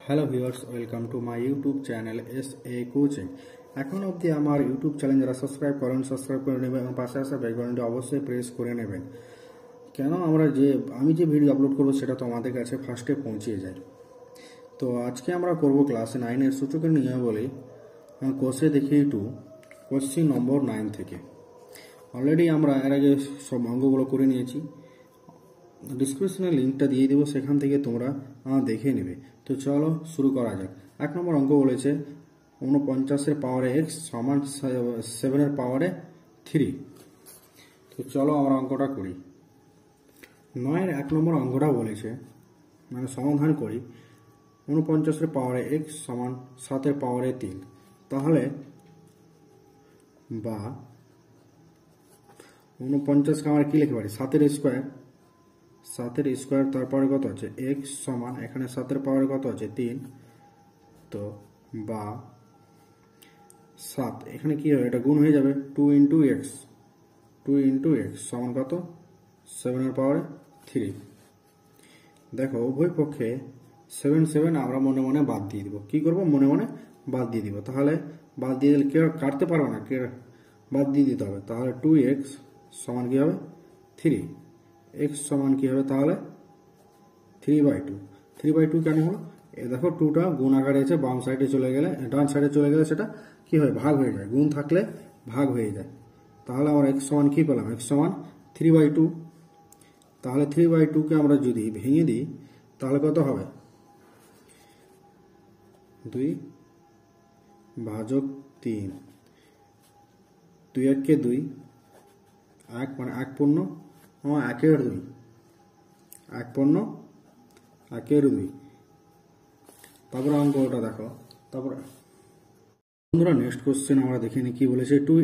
Hello viewers, welcome to my YouTube channel SA coaching. এখন অবধি আমার ইউটিউব চ্যানেল যারা সাবস্ক্রাইব করে নেবেন এবং পাশে আসা বেল বাটনটি অবশ্যই প্রেস করে নেবেন, কেন আমি যে ভিডিও আপলোড করবো সেটা তো আমাদের কাছে ফার্স্টে পৌঁছে যায়। তো আজকে আমরা করব ক্লাস 9-এর সূচকের নিয়মাবলী কোষে দেখিয়ে 2 কোশ্চেন নম্বর 9 থেকে। অলরেডি আমরা এর আগে সব অঙ্কগুলো করে নিয়েছি, ডিসক্রিপশনে লিঙ্কটা দিয়ে দেবো, সেখান থেকে তোমরা দেখে নেবে। তো চলো শুরু করা যাক। 1 নম্বর অঙ্ক বলেছে 49-এর পাওয়ারে x সমান 7-এর পাওয়ারে 3। তো চলো আমরা অঙ্কটা করি। 9-এর 1 নম্বর অঙ্কটা বলেছে, মানে সমাধান করি। 49-এর পাওয়ারে x সমান 7-এর পাওয়ারে 3। তাহলে বা 49কে আমরা কি লিখতে পারি, 7-এর স্কোয়ার তারপরে কত আছে x সমান, এখানে 7-এর পাওয়ারে কত আছে 3। তো বা 7 এখানে কি হবে, এটা গুণ হয়ে যাবে 2 ইন্টু x সমান কত 7-এর পাওয়ারে 3। দেখো উভয় পক্ষে 7 আমরা মনে মনে বাদ দিয়ে দিব। কি করব, মনে মনে বাদ দিয়ে দিব। তাহলে বাদ দিয়ে দিলে কেউ কাটতে পারবে না, বাদ দিয়ে দিতে হবে। তাহলে 2x সমান কি হবে 3, x সমান কি হবে তাহলে 3/2। 3/2 কেন হলো, দেখো 2টা গুণ আকারে আছে, বাম সাইডে চলে গেলে, ডান সাইডে চলে গেলে সেটা কি হয়, ভাগ হয়ে যায়। গুণ থাকলে ভাগ হয়ে যায়। তাহলে আমরা x সমান কি পেলাম, x সমান 3/2। তাহলে 3/2কে আমরা যদি ভেঙে দিই তাহলে কত হবে, 2 ভাজক 3, 2 1-কে 2, 1 মানে 1 পূর্ণ 1-এর 2, 1 পূর্ণ 1-এর 2। তারপরে অঙ্কটা দেখো। তারপরে বন্ধুরা নেক্সট কোশ্চেন আমরা দেখে নিই কি বলেছে। 2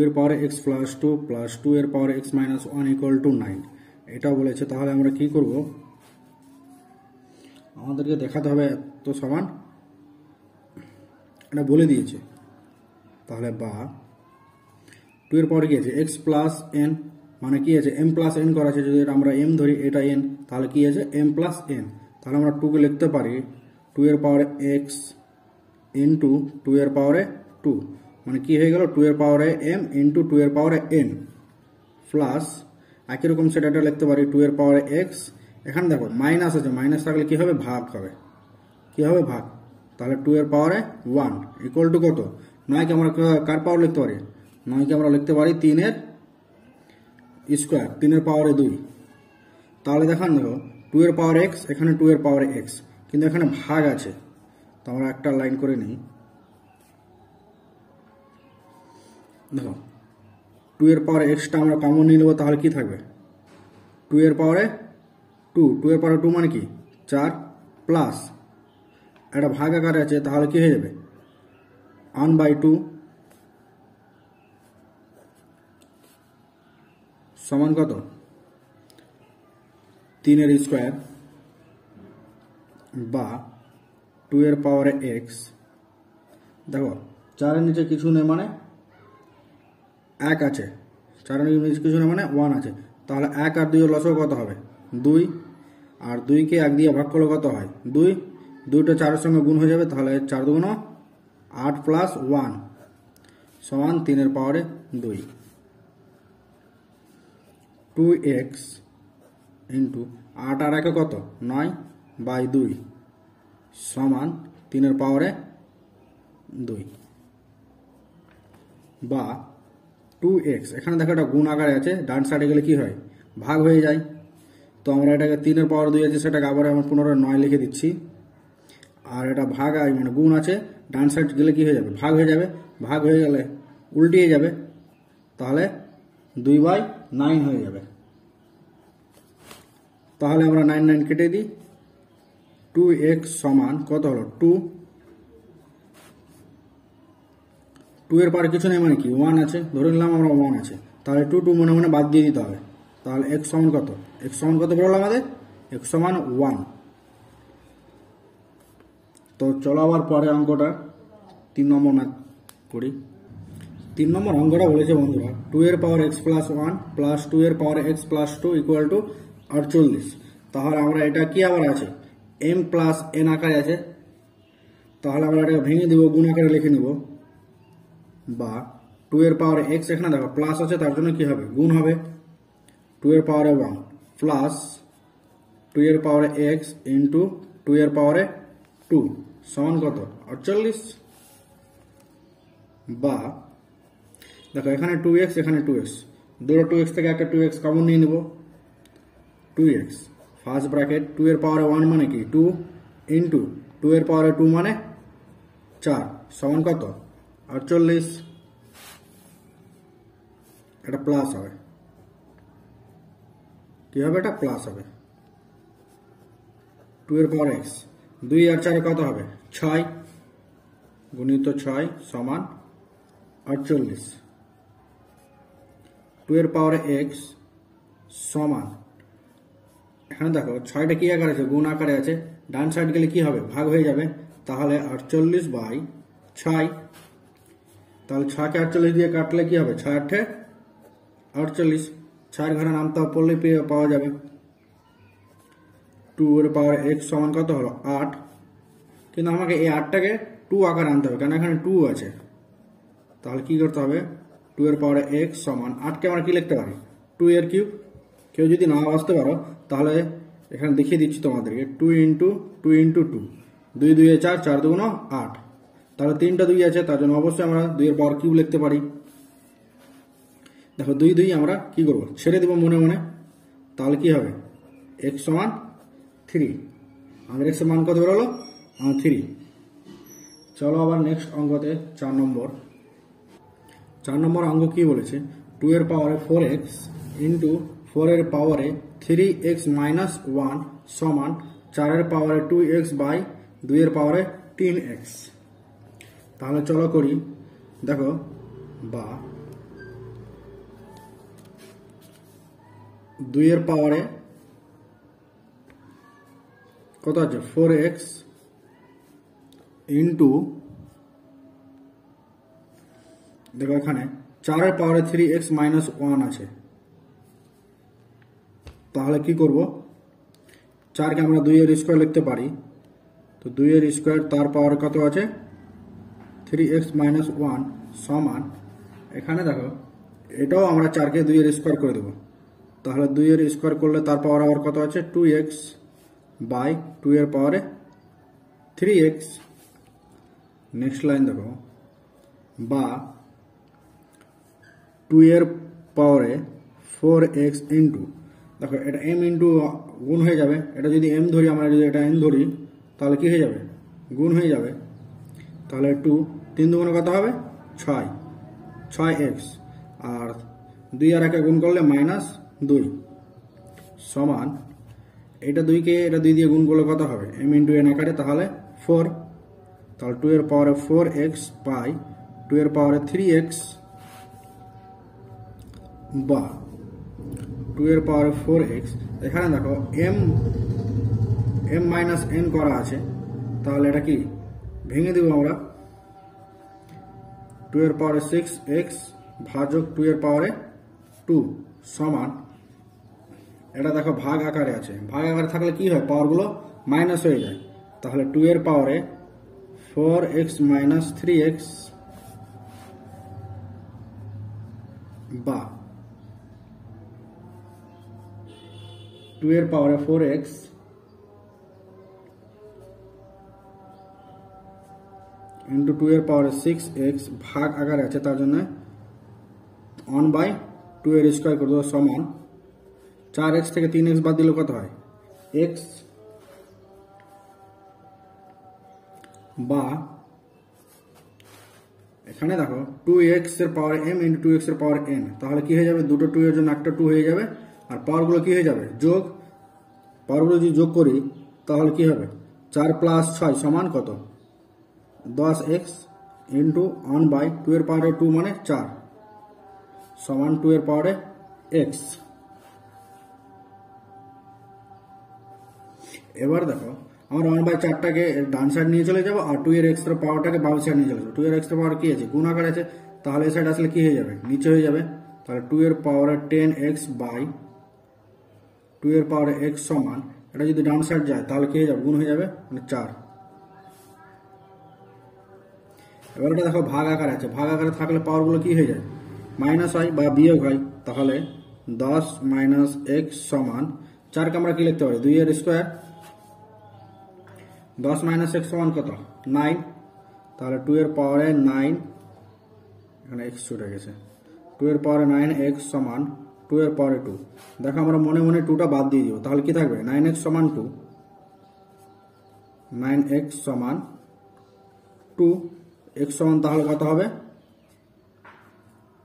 এর পাওয়ারে x প্লাস 2 প্লাস 2 এর পাওয়ারে x মাইনাস 1 ইকুয়াল টু 9 এটা বলেছে। তাহলে আমরা কি করব, আমাদেরকে দেখাতে হবে তো সমান, এটা বলে দিয়েছে। তাহলে বা 2 এর পাওয়ারে কি আছে x প্লাস n, মানে কি আছে m প্লাস n করা আছে। যদি আমরা m ধরি, এটা n, তাহলে কি আছে m প্লাস n। তাহলে আমরা 2কে লিখতে পারি 2 এর পাওয়ারে x ইন্টু 2 এর পাওয়ারে 2, মানে কি হয়ে গেল 2 এর পাওয়ারে m ইন্টু 2 এর পাওয়ারে n প্লাস একই রকম সেটা লিখতে পারি 2 এর পাওয়ারে x। এখানে দেখো মাইনাস আছে, মাইনাস থাকলে কি হবে, ভাগ হবে। কি হবে, ভাগ। তাহলে 2 এর পাওয়ারে 1 ইকুয়াল টু কত, 9কে আমরা কার পাওয়ার লিখতে পারি, 9কে আমরা লিখতে পারি 3 এর স্কোয়ার, 3 এর পাওয়ারে 2। তাহলে দেখান দেখো 2 এর পাওয়ার x, এখানে 2 এর পাওয়ারে x, কিন্তু এখানে ভাগ আছে। তো আমরা একটা লাইন করে নিই। দেখো 2 এর পাওয়ারে xটা আমরা কমন নিয়ে নেবো, তাহলে কি থাকবে 2 এর পাওয়ারে 2, 2 এর পাওয়ারে 2 মানে কি 4 প্লাস একটা ভাগ আকারে আছে, তাহলে কি হয়ে যাবে 1/2 সমান কত 3 এর স্কোয়ার বা 2 এর পাওয়ারে x। দেখো 4 এর নিচে কিছু নেই মানে 1 আছে, 4 এর নিচে কিছু নেই মানে 1 আছে। তাহলে 1 আর 2 এর লসাগু কত হবে 2, আর 2কে 1 দিয়ে ভাগ করলে কত হয় 2, 2টা 4-এর সঙ্গে গুণ হয়ে যাবে। তাহলে 4 2 8 প্লাস 1 সমান 3 এর পাওয়ারে 2। 2x ইন্টু 8 আর 1 কত 9/2 সমান 3 এর পাওয়ারে 2 বা 2x। এখানে দেখো এটা গুণ আকারে আছে, ডান সাইডে গেলে কি হয় ভাগ হয়ে যায়। তো আমরা এটাকে 3 এর পাওয়ার 2 আছে, সেটাকে আবার আমরা পুনরায় 9 লিখে দিচ্ছি। আর এটা ভাগ মানে গুণ আছে, ডান সাইড গেলে কি হয়ে যাবে ভাগ হয়ে যাবে। ভাগ হয়ে গেলে উল্টিয়ে যাবে, তাহলে 2/9 হয়ে যাবে। তাহলে আমরা 9 9 কেটে দিই। 2x সমান কত হলো 2 এর পাওয়ারে কিছু নেই মানে কি 1 আছে, ধরে নিলাম আমরা 1 আছে। তাহলে 2 মনে মনে বাদ দিয়ে দিতে হবে। তাহলে x সমান কত, x সমান কত বেরোলো আমাদের, x সমান 1। তো চলো আবার পরে অঙ্কটা 3 নম্বর না করি। 3 নম্বর অঙ্কটা বলেছে বন্ধুরা 2 এর পাওয়ার x প্লাস 1 প্লাস 2 এর পাওয়ার x প্লাস 2 ইকুয়াল টু 48। তাহলে আমরা এটা কি আবার আছে m প্লাস n আকারে আছে, তাহলে আমরা এটাকে ভেঙে দিব, গুণ আকারে লিখে নিব, বা 2 এর পাওয়ারে x, এখানে দেখো প্লাস আছে তার জন্য কি হবে, গুণ হবে, 2 এর পাওয়ারে 1 প্লাস 2 এর পাওয়ারে x ইন্টু 2 এর পাওয়ারে 2 সমান কত 48, বা দেখো এখানে 2x এখানে 2x, দুটো 2x থেকে একটা 2x কমন নিয়ে নিব, 2x ফার্স্ট ব্র্যাকেট 2 এর পাওয়ারে 1 মানে কি 2 ইন্টু 2 এর পাওয়ারে 2 মানে 4 সমান কত 48, এটা প্লাস হবে, কি হবে, এটা প্লাস হবে, 2 এর পাওয়ার x, 2 আর 4 কত হবে 6 গুণিত 6 সমান 48, 2 এর পাওয়ারে x সমান, এখানে দেখো 6টা কি আকারে আছে, গুণ আকারে আছে, ডান সাইড গেলে কি হবে ভাগ হয়ে যাবে, তাহলে 48/6, তাহলে 6কে 48 দিয়ে কাটলে কি হবে 6 8 48, 6 ঘরে নামতা পড়লে পাওয়া যাবে, 2 এর পাওয়ার x সমান কত হলো 8, কিন্তু আমাকে এই 8টাকে 2 আকারে আনতে হবে, কারণ এখানে 2 আছে, তাহলে কি করতে হবে 2 এর পাওয়ারে x সমান 8কে আমরা কি লিখতে পারি 2 এর কিউব, কেউ যদি না বুঝতে পারো তাহলে এখানে দেখিয়ে দিচ্ছি তোমাদেরকে, 2 ইন্টু 2 ইন্টু 2, 2 2 এ 4, 4 2 8, তাহলে 3টা 2 আছে, তার জন্য অবশ্যই আমরা 2 এর পাওয়ার কিউব লিখতে পারি, দেখো 2 2 আমরা কি করব ছেড়ে দেব মনে মনে, তাহলে কি হবে x সমান 3, আমাদের x এর মান কত বেরোলো 3। চলো আবার নেক্সট অঙ্কতে 4 নম্বর অঙ্ক কি বলেছে, 2 এর পাওয়ারে 4x ইন্টু 4 এর পাওয়ারে 3x মাইনাস 1 সমান 4 এর পাওয়ারে 2x বাই 2 এর পাওয়ারে 3x, তাহলে চলো করি, দেখো বা 2 এর পাওয়ারে কত আছে 4x ইন্টু, দেখো এখানে 4 এর পাওয়ারে 3x মাইনাস 1 আছে, তাহলে কি করব 4কে আমরা 2 এর স্কয়ার লিখতে পারি, তো 2 এর স্কয়ার তার পাওয়ার কত আছে 3x মাইনাস 1 সমান, এখানে দেখো এটাও আমরা 4কে 2 এর স্কয়ার করে দেব, তাহলে 2 এর স্কয়ার করলে তার পাওয়ার আবার কত আছে 2x বাই 2 এর পাওয়ারে 3x, নেক্সট লাইন দেখো, বা 2 এর পাওয়ারে 4x ইন্টু, দেখো এটা m ইন্টু গুণ হয়ে যাবে, এটা যদি m ধরি, আমরা যদি এটা n ধরি তাহলে কি হয়ে যাবে গুণ হয়ে যাবে, তাহলে 2 3 দুগুণে কত হবে 6, 6x, আর 2 আর 1 গুণ করলে মাইনাস 2 সমান, এটা 2কে এটা 2 দিয়ে গুণ করলে কত হবে m ইন্টু n আকারে, তাহলে 4, তাহলে 2 এর পাওয়ারে 4x বাই 2 এর পাওয়ারে 3x, বা 2 এর পাওয়ারে 4x, এখানে দেখো m মাইনাস n করা আছে, তাহলে এটা কি ভেঙে দেব আমরা, 2 এর পাওয়ারে 6x ভাজক 2 এর পাওয়ারে 2 সমান, এটা দেখো ভাগ আকারে আছে, ভাগ আকারে থাকলে কি হয় পাওয়ারগুলো মাইনাস হয়ে যায়, তাহলে 2 এর পাওয়ারে 4x মাইনাস 3x, বা 2 এর পাওয়ারে 4x ইন্টু 2 এর পাওয়ারে 6x ভাগ আকারে আছে, তার জন্য 1/2 এর স্কয়ার করে দেবো সমান, 4x থেকে 3x বাদ দিলে কত হয় x, বা এখানে দেখো 2x এর পাওয়ার m ইন্টু 2x এর পাওয়ার n, তাহলে কি হয়ে যাবে দুটো 2 এর জন্য একটা 2 হয়ে যাবে, আর পাওয়ারগুলো কি হয়ে যাবে যোগ, পাওয়ারগুলো যদি যোগ করি তাহলে কি হবে 4 প্লাস 6 সমান কত 10x ইন্টু 1/2 এর পাওয়ারে 2 মানে 4 সমান 2 এর পাওয়ারে x। এবার দেখো আমরা 1/4টাকে ডান সাইড নিয়ে চলে যাব, আর 2 এর x এর পাওয়ারটাকে বাম সাইড নিয়ে চলে যাব, 2 এর x এর পাওয়ার কি আছে গুণ আকারে আছে, তাহলে এই সাইড আসলে কি হয়ে যাবে নিচে হয়ে যাবে, তাহলে 2 এর পাওয়ারে 10x বাই 2 এর পাওয়ারে x সমান, এটা যদি ডান সাইড যায় তাহলে কি হয়ে যাবে, গুণ হয়ে যাবে, মানে 4। এবার এটা দেখো ভাগ আকারে আছে, ভাগ আকারে থাকলে পাওয়ারগুলো কি হয়ে যায়, মাইনাস হয় বা বিয়োগ হয়। তাহলে 10 মাইনাস এক্স সমান 4কে আমরা কি লিখতে পারি, 2 এর স্কোয়ার। 10 মাইনাস এক্স সমান কত, 9। তাহলে 2 এর পাওয়ারে 9, এখানে এক্স ছুটে গেছে, 2 এর পাওয়ারে 9 এক্স সমান 2 এর পাওয়ারে 2। দেখো আমরা মনে মনে 2টা বাদ দিয়ে দিব, তাহলে কি থাকবে, 9x সমান 2, 9x সমান 2, x সমান তাহলে কত হবে,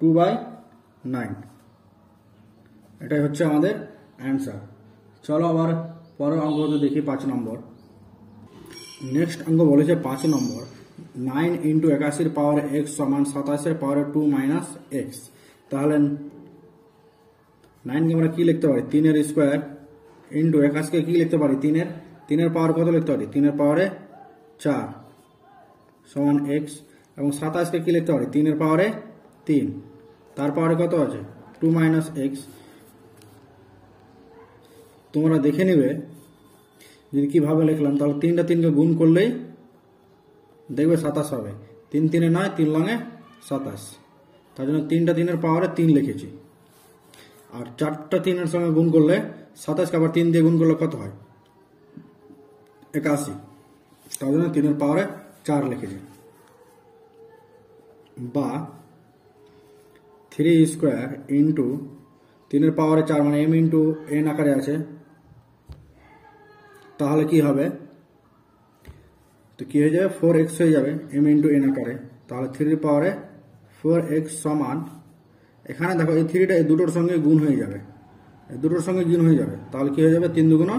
2/9। এটাই হচ্ছে আমাদের অ্যান্সার। চলো আবার পরের অঙ্কটা দেখি, 5 নম্বর। নেক্সট অঙ্ক বলেছে 5 নম্বর, 9 ইন্টু 81 পাওয়ারে x সমান 27 পাওয়ারে 2 মাইনাস এক্স। তাহলে 9কে আমরা কি লিখতে পারি, 3 এর স্কোয়ার ইন্টু 81কে কি লিখতে পারি, 3 এর পাওয়ার কত লিখতে পারি, 3 এর পাওয়ারে 4 সমান এক্স। এবং 27কে কি লিখতে পারি, 3 এর পাওয়ারে 3, তার পাওয়ারে কত আছে, 2 মাইনাস এক্স। তোমরা দেখে নিবে যদি কিভাবে লিখলাম, তাহলে 3টা 3কে গুণ করলেই দেখবে 27 হবে। 3 3 9, 3 লঙে 27, তার জন্য 3টা 3 এর পাওয়ারে 3 লিখেছি। আর 4টা 3 এর সঙ্গে গুণ করলে 27কে আবার 3 দিয়ে গুণ করলে কত হয়, 81, তার জন্য 3 এর পাওয়ারে 4 লিখেছি। বা 3 স্কোয়ার ইন্টু 3 এর পাওয়ারে 4, মানে m ইন্টু n আকারে আছে, তাহলে কি হবে, তো কি হয়ে যাবে, 4x হয়ে যাবে m ইন্টু n আকারে। তাহলে 3 এর পাওয়ারে 4x সমান, এখানে দেখো এই 3টা এই দুটোর সঙ্গে গুণ হয়ে যাবে, এই দুটোর সঙ্গে গুণ হয়ে যাবে, তাহলে কি হয়ে যাবে, 3 দুগুণ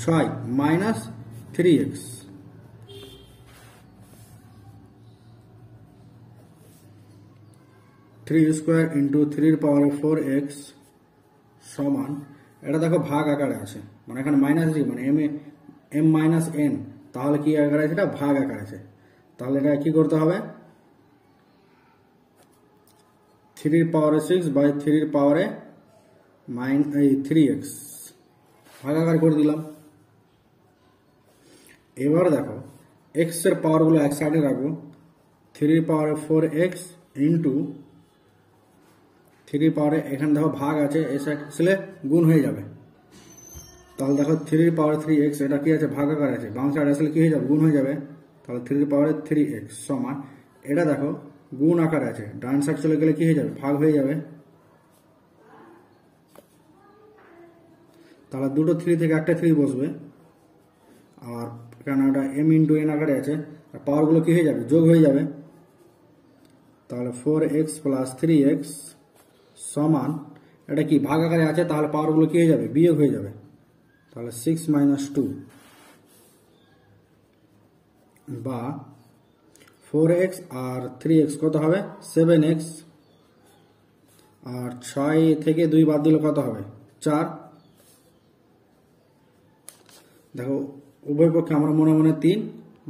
6 minus 3x। Three square into 3 এর পাওয়ারে 4x সমান, এটা দেখো ভাগ আকারে আছে, মানে এখানে মাইনাস জি, মানে m মাইনাস n, তাহলে কি আকারে আছে, এটা ভাগ আকারে আছে। তাহলে এটা কি করতে হবে, 3 এর পাওয়ারে 6 বাই 3 এর পাওয়ারে 3x ভাগ আকারে করে দিলাম। এবার দেখো x এর পাওয়ারগুলো এক সাইডে রাখবো, 3 এর পাওয়ারে 4x ইন্টু 3 এর পাওয়ারে, এখানে দেখো ভাগ আছে, এই সাইড আসলে গুণ হয়ে যাবে। তাহলে দেখো 3 এর পাওয়ারে 3x, এটা কি আছে, ভাগ আকারে আছে, বাম সাইড আসলে কি হয়ে যাবে, গুণ হয়ে যাবে। তাহলে 3 এর পাওয়ারে 3x সমান, এটা দেখো গুণ আকারে আছে, ডান সাইড চলে গেলে কি হয়ে যাবে, ভাগ হয়ে যাবে। তাহলে দুটো 3 থেকে একটা 3 বসবে, আর এখানে ওটা m ইন্টু n আকারে আছে, আর পাওয়ারগুলো কি হয়ে যাবে, যোগ হয়ে যাবে। তাহলে 4x প্লাস 3x সমান, এটা কি ভাগ আকারে আছে, তাহলে পাওয়ারগুলো কি হয়ে যাবে, বিয়োগ হয়ে যাবে। তাহলে 6 মাইনাস 2, বা 4x আর 3x কত হবে, 7x, আর 6 থেকে 2 বাদ দিলে কত হবে, 4। দেখো উভয় পক্ষে আমরা মনে মনে 3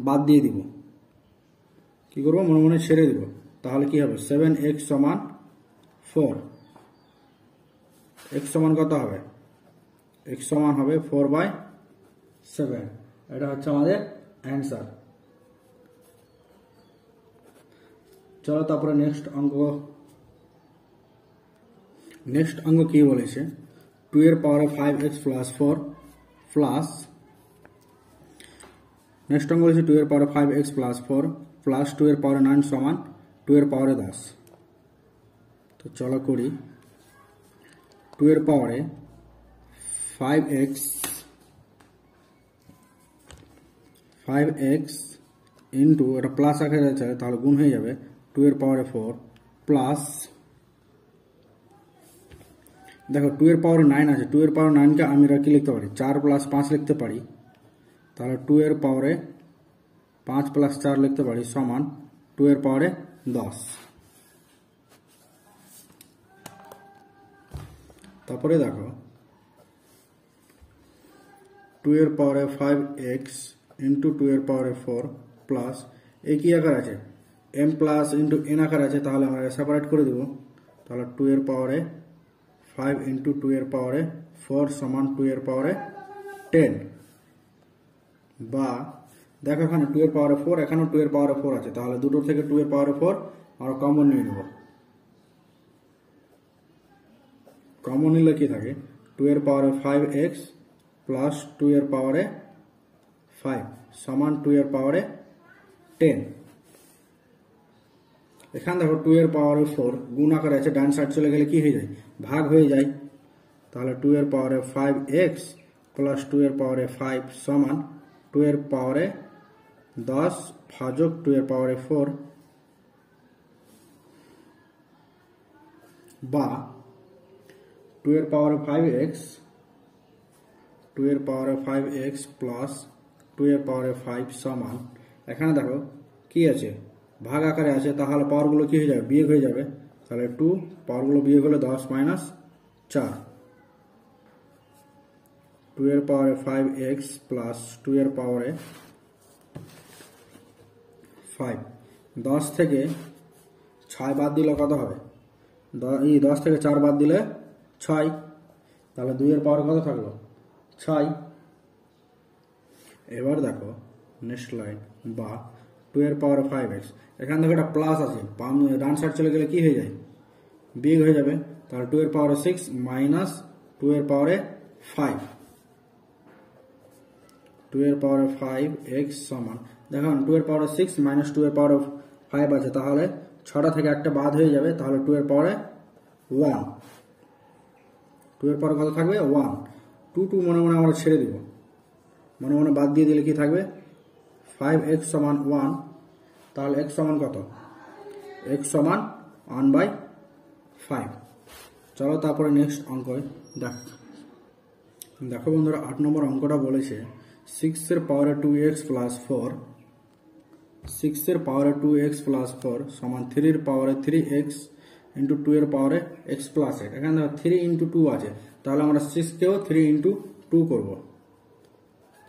বাদ দিয়ে দিব, কি করবো, মনে মনে ছেড়ে দিব। তাহলে কি হবে, 7x সমান 4, x সমান কত হবে, x সমান হবে 4/7। এটা হচ্ছে আমাদের অ্যান্সার। চলো তারপরে নেক্সট অঙ্ক কি বলেছে, 2 এর পাওয়ারে 5x প্লাস 4 প্লাস, নেক্সট অঙ্ক বলেছে 2 এর পাওয়ারে 5x প্লাস 4 প্লাস 2 এর পাওয়ারে 9 সমান 2 এর পাওয়ারে 10। তো চলো করি, 2 এর পাওয়ারে 5x ইন্টু, এটা প্লাস আকারে আছে, তাহলে গুণ হয়ে যাবে, 2 এর পাওয়ারে 4 প্লাস, দেখো 2 এর পাওয়ারে 9 আছে, 2 এর পাওয়ারে 9কে আমরা কি লিখতে পারি, 4 প্লাস 5 লিখতে পারি। তাহলে 2 এর পাওয়ারে 5 প্লাস 4 লিখতে পারি সমান 2 এর পাওয়ারে 10। তারপরে দেখো 2 এর পাওয়ারে 5x ইন্টু 2 এর পাওয়ারে 4 প্লাস, এই কি আকার আছে, m প্লাস ইন্টু n আকার আছে, তাহলে আমরা সেপারেট করে দেব। তাহলে 2 এর পাওয়ারে 5 ইন্টু 2 এর পাওয়ারে 4 সমান 2 এর পাওয়ারে 10। বা দেখো এখানে 2 এর পাওয়ারে 4, এখানেও 2 এর পাওয়ারে 4 আছে, তাহলে দুটো থেকে 2 এর পাওয়ারে 4 আমরা কমন নিয়ে নেব। কমন নিলে কি থাকে, 2 এর পাওয়ারে 5x প্লাস 2 এর পাওয়ারে 5 সমান 2 এর পাওয়ারে 10। এখানে দেখো 2 এর পাওয়ারে 4 গুণ আকারে আছে, ডান সাইড চলে গেলে কি হয়ে যায়, ভাগ হয়ে যায়। তাহলে 2 এর পাওয়ারে 5x প্লাস 2 এর পাওয়ারে 5 সমান 2 এর পাওয়ারে 10 ভাজক 2 এর পাওয়ারে 4, বা 2 এর পাওয়ারে 5x, 2 এর পাওয়ারে 5x প্লাস 2 এর পাওয়ারে 5 সমান, এখানে দেখো কি আছে, ভাগ আকারে আছে, তাহলে পাওয়ারগুলো কি হয়ে যাবে, বিয়োগ হয়ে যাবে। তাহলে 2 পাওয়ারগুলো বিয়োগ হলে 10 মাইনাস 4, 2 এর পাওয়ারে 5x প্লাস 2 এর পাওয়ারে 5, 10 থেকে 6 বাদ দিলে কত হবে, 10 থেকে 4 বাদ দিলে 6, তাহলে 2 এর পাওয়ার কত থাকলো, 6। এবার দেখো নেক্সট লাইন, বা 2 এর পাওয়ারে 5x, এখানে দেখো একটা প্লাস আছে, ডান সাইড চলে গেলে কি হয়ে যায়, বিয়োগ হয়ে যাবে। তাহলে 2 এর পাওয়ারে 6 মাইনাস 2 এর পাওয়ারে 5, 2 এর পাওয়ারে 5x সমান, দেখুন 2 এর পাওয়ারে 6 মাইনাস 2 এর পাওয়ারে 5 আছে, তাহলে 6টা থেকে একটা বাদ হয়ে যাবে, তাহলে 2 এর পাওয়ারে 1, 2 এর পাওয়ারে কত থাকবে 1, 2 মনে মনে আমরা ছেড়ে দিব, মনে মনে বাদ দিয়ে দিলে কি থাকবে 5x সমান 1, তাহলে x সমান কত, x সমান 1/5। চলো তারপরে নেক্সট অঙ্ক দেখো বন্ধুরা, 8 নম্বর অঙ্কটা বলেছে 6 এর পাওয়ারে 2x প্লাস 4, 6 এর পাওয়ারে 2x প্লাস 4 সমান 3 এর পাওয়ারে 3x ইন্টু 2 এর পাওয়ারে x প্লাস 8। এখানে 3 ইন্টু 2 আছে, তাহলে আমরা 6 কেও 3 ইন্টু 2 করবো।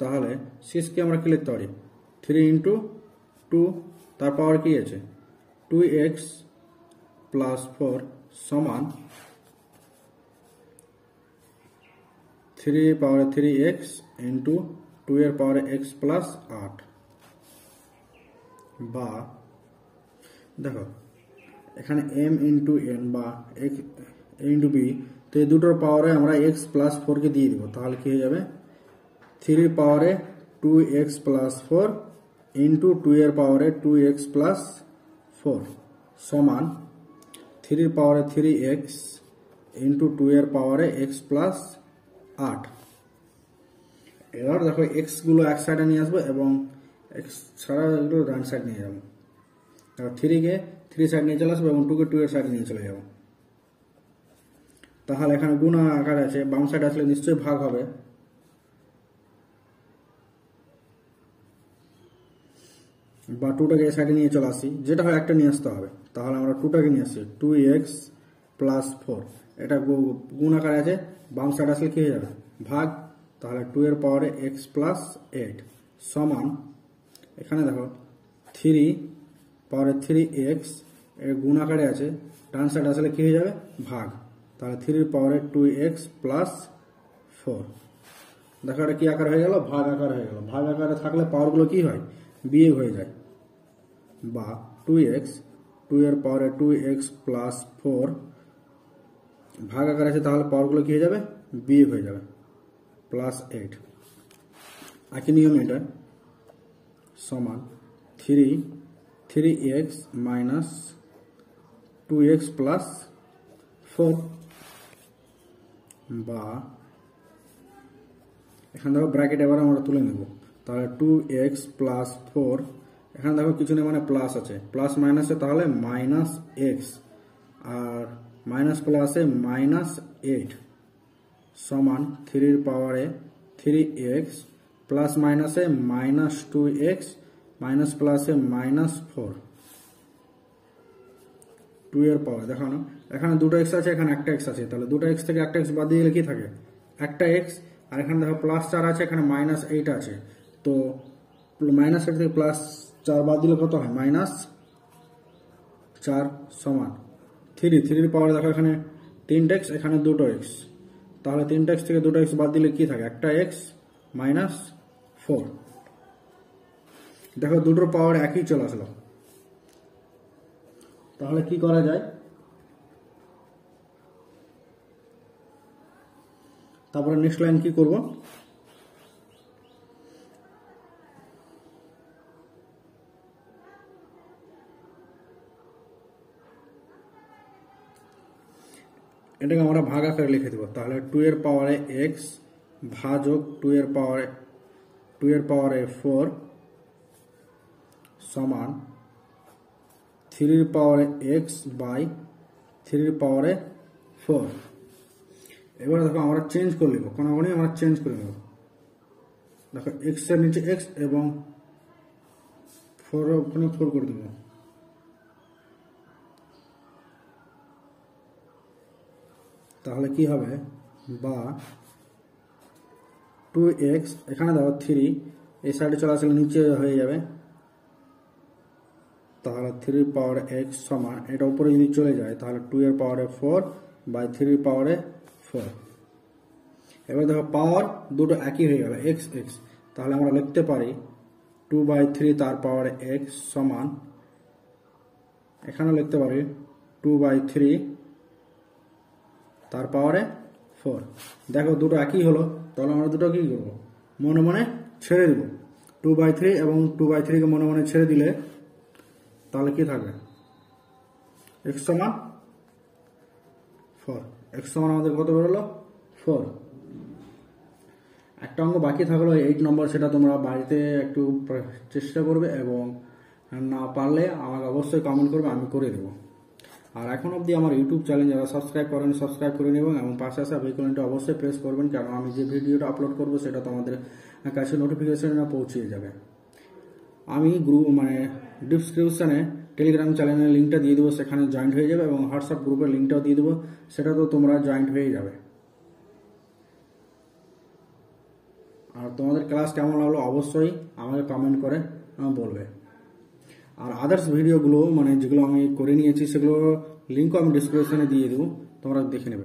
তাহলে 6 কে আমরা কি লিখতে পারি, 3 ইন্টু 2, তার পাওয়ার কি আছে 2x প্লাস 4 সমান 3 এর পাওয়ারে 3x ইন্টু 2 এর পাওয়ারে x প্লাস 8, বা দেখো এখানে m ইন্টু n বা x ইন্টু b, তো এই দুটোর পাওয়ারে আমরা x প্লাস 4 কে দিয়ে দিব, তাহলে কি হয়ে যাবে 3 এর পাওয়ারে 2x প্লাস 4 ইন্টু 2 এর পাওয়ারে 2x প্লাস 4 সমান 3 এর পাওয়ারে 3x ইন্টু 2 এর পাওয়ারে x প্লাস 8। এবার দেখো x গুলো এক সাইডে নিয়ে আসবো এবং x ছাড়া এগুলো ডান সাইড নিয়ে যাবো। 3 কে 3 সাইড নিয়ে চলে আসবো এবং 2 কে 2 এর সাইডে নিয়ে চলে যাবো। তাহলে এখানে গুণ আকার আছে, বাম সাইড আসলে নিশ্চয়ই ভাগ হবে, বা 2টাকে এই সাইডে নিয়ে চলে আসি, যেটা হয় একটা নিয়ে আসতে হবে। তাহলে আমরা 2টাকে নিয়ে আসি, 2x প্লাস 4, এটা গুণ আকারে আছে, বাম সাইড আসলে কি হয়ে যাবে ভাগ, তাহলে 2 এর পাওয়ারে x প্লাস 8 সমান, এখানে দেখো 3 পাওয়ারে 3x এর গুণ আকারে আছে, ডান সাইড আসলে কি হয়ে যাবে ভাগ, তাহলে 3 এর পাওয়ারে 2x প্লাস 4, দেখো এটা কি আকার হয়ে গেল, ভাগ আকার হয়ে গেল। ভাগ আকারে থাকলে পাওয়ারগুলো কি হয় বিয়োগ হয়ে যায়, বা 2x 2 এর পাওয়ারে 2x প্লাস 4 ভাগ আকার আছে, তাহলে পাওয়ারগুলো কি হয়ে যাবে বিয়োগ হয়ে যাবে, প্লাস 8। একই নিয়ম এটা সমান 3x মাইনাস 2x প্লাস 4, বা এখানে দেখো ব্র্যাকেট এবার আমরা তুলে নেব, তাহলে 2x প্লাস 4, এখানে দেখো কিছু নেই মানে প্লাস আছে, প্লাস মাইনাসে তাহলে মাইনাস x, আর মাইনাস প্লাসে মাইনাস 8 সমান 3 এর পাওয়ারে 3x প্লাস মাইনাসে মাইনাস 2x মাইনাস প্লাসে মাইনাস 4, 2 এর পাওয়ার দেখো না, এখানে দুটো x আছে, এখানে একটা x আছে, তাহলে দুটো x থেকে একটা x বাদ দিয়ে দিলে কি থাকে একটা x, আর এখানে দেখো প্লাস 4 আছে, এখানে মাইনাস 8 আছে, তো মাইনাস 8 থেকে প্লাস 4 বাদ দিলে কত হয় মাইনাস 4 সমান 3 এর পাওয়ার দেখো এখানে 3x এখানে দুটো x, তাহলে 3x থেকে দুটো x বাদ দিলে কি থাকে একটা x মাইনাস 4, দেখো দুটোর পাওয়ার একই চলে আসলো। তাহলে কি করা যায়, তারপরে নেক্সট লাইন কি করব, এটাকে আমরা ভাগ আকারে লিখে দেব। তাহলে 2 এর পাওয়ারে x ভাজক 2 এর পাওয়ারে 4 সমান 3 এর পাওয়ারে x বাই 3 এর পাওয়ারে 4। এবার দেখো আমরা চেঞ্জ করে নেব, কোনগুলি আমরা চেঞ্জ করে নেব। দেখো x এর নিচে x এবং 4 ওখানে 4 করে দেব। তাহলে কি হবে, বা 2x এখানে দেখো 3 এই সাইডে চলে আসলে নিচে হয়ে যাবে। তাহলে 3 পাওয়ারে x সমান, এটা উপরে যদি চলে যায় তাহলে 2 এর পাওয়ারে 4 বাই 3 এর পাওয়ারে 4। এবার দেখো পাওয়ার দুটো একই হয়ে গেল x x। তাহলে আমরা লিখতে পারি 2/3 তার পাওয়ারে x সমান, এখানে লিখতে পারি 2/3 তার পাওয়ারে 4। দেখো দুটো একই হলো। তাহলে আমরা দুটো কি করবো, মনে মনে ছেড়ে দেব। 2/3 এবং 2/3 কে মনে মনে ছেড়ে দিলে তাহলে কি থাকবে, x সমান 4। x সমান আমাদের কত বেরোলো, 4। একটা অঙ্ক বাকি থাকলো 8 নম্বর, সেটা তোমরা বাড়িতে একটু চেষ্টা করবে এবং না পারলে আমাকে অবশ্যই কমেন্ট করবে, আমি করে দেবো। আর এখন অবধি আমার ইউটিউব চ্যানেল যারা সাবস্ক্রাইব করেন সাবস্ক্রাইব করে নেবেন এবং পাশে আসা বেল আইকনটা অবশ্যই প্রেস করবেন, কারণ আমি যে ভিডিওটা আপলোড করব সেটা তোমাদের কাছে নোটিফিকেশনে পৌঁছে যাবে। আমি ডিসক্রিপশনে টেলিগ্রাম চ্যানেলের লিঙ্কটা দিয়ে দেবো, সেখানে জয়েন্ট হয়ে যাবে, এবং হোয়াটসঅ্যাপ গ্রুপের লিঙ্কটাও দিয়ে দেবো, সেটা তো তোমরা জয়েন্ট হয়ে যাবে। আর তোমাদের ক্লাস কেমন লাগলো অবশ্যই আমাকে কমেন্ট করে বলবে। আর আদার্স ভিডিওগুলো যেগুলো আমি করে নিয়েছি সেগুলো লিঙ্কও আমি ডিসক্রিপশনে দিয়ে দেবো, তোমরা দেখে নেবে।